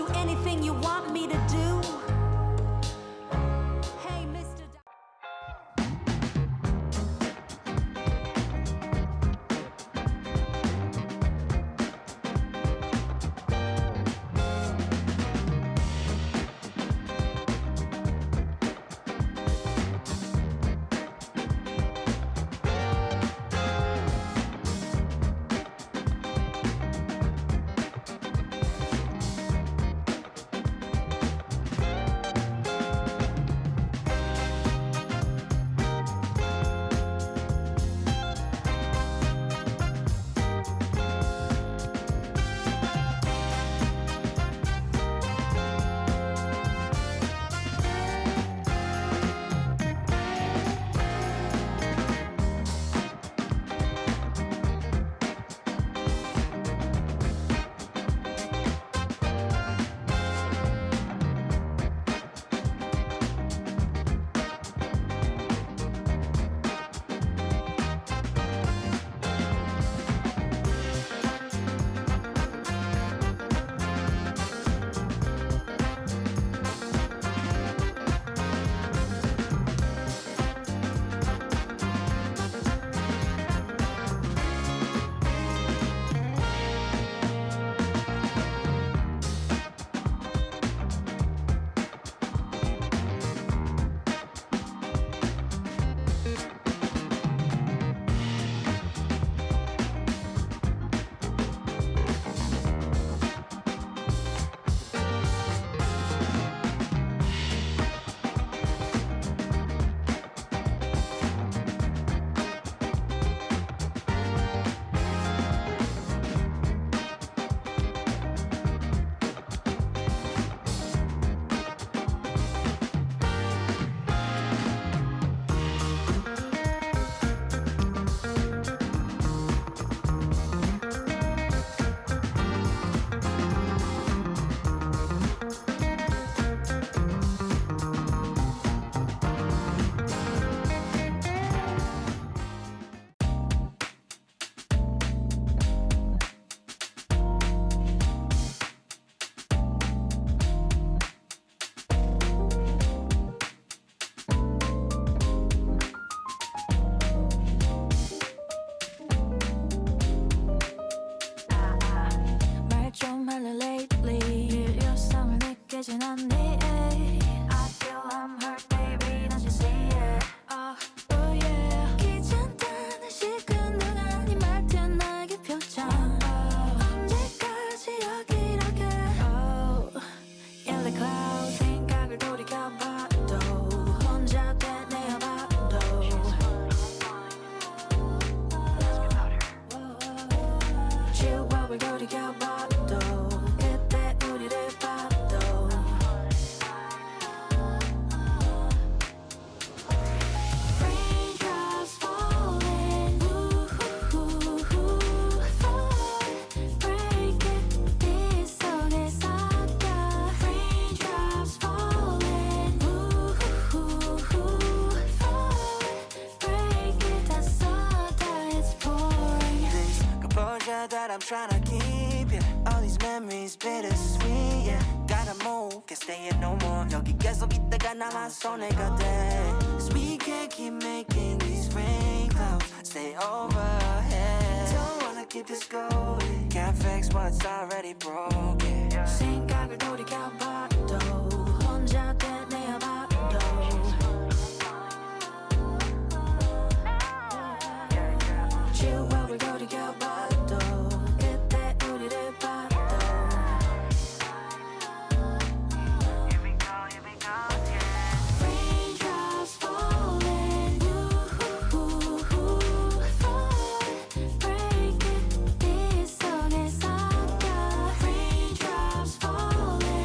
do anything you want me to do. Hey, Mr. That I'm tryna keep, yeah. All these memories bittersweet, yeah. Gotta move, can't stay here no more. 여기 계속 있다가 나만 손해가 돼. 'Cause we can't keep making these rain clouds stay overhead. Don't wanna keep this going. Can't fix what's already broken. 생각을 돌이켜봐도 혼자 되뇌어봐도 추억을 돌이켜봐도 그때 우리를 봐도 Raindrops falling, fall, break it, 빗속에 섞여. Raindrops falling.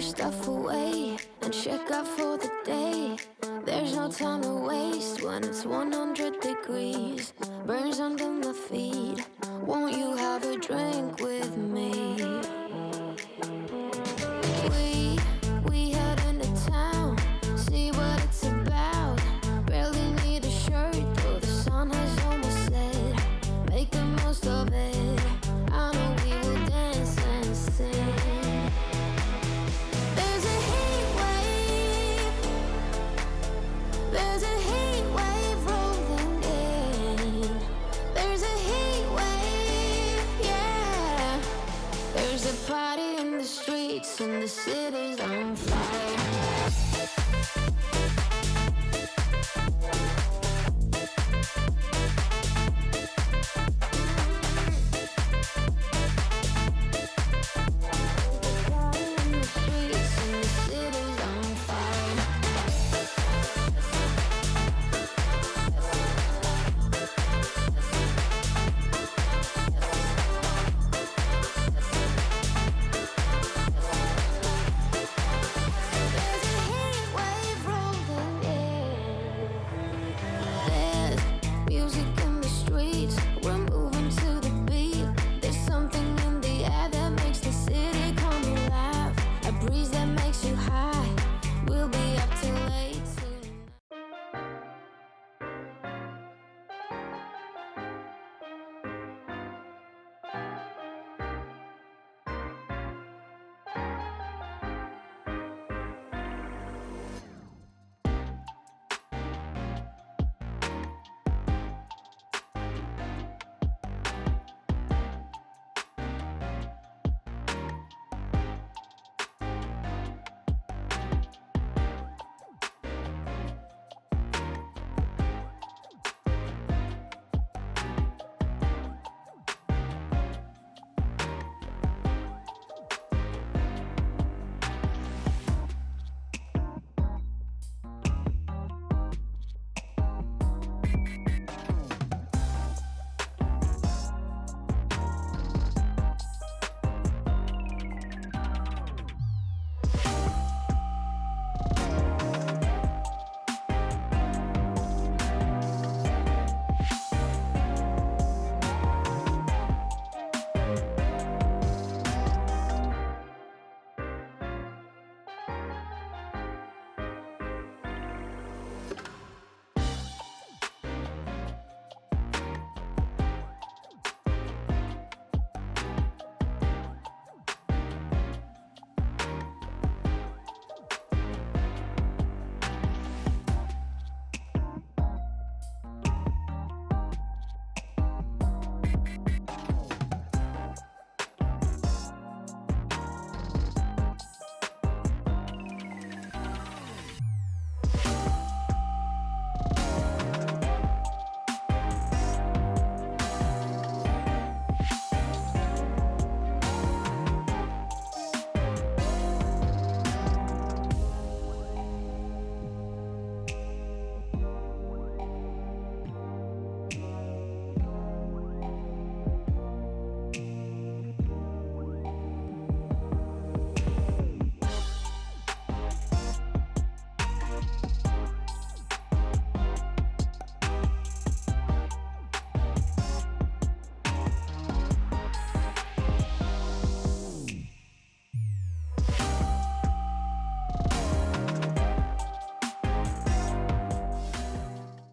stuff away and check out for the day. There's no time to waste when it's 100 degrees. Burns under my feet. Won't you have a drink with me? We head into town, see what it's about. Barely need a shirt though the sun has almost set. Make the most of it. I know we will dance and sing. There's a heat wave. There's a heat wave rolling in. There's a heat wave, yeah. There's a party in the streets and the city's on fire.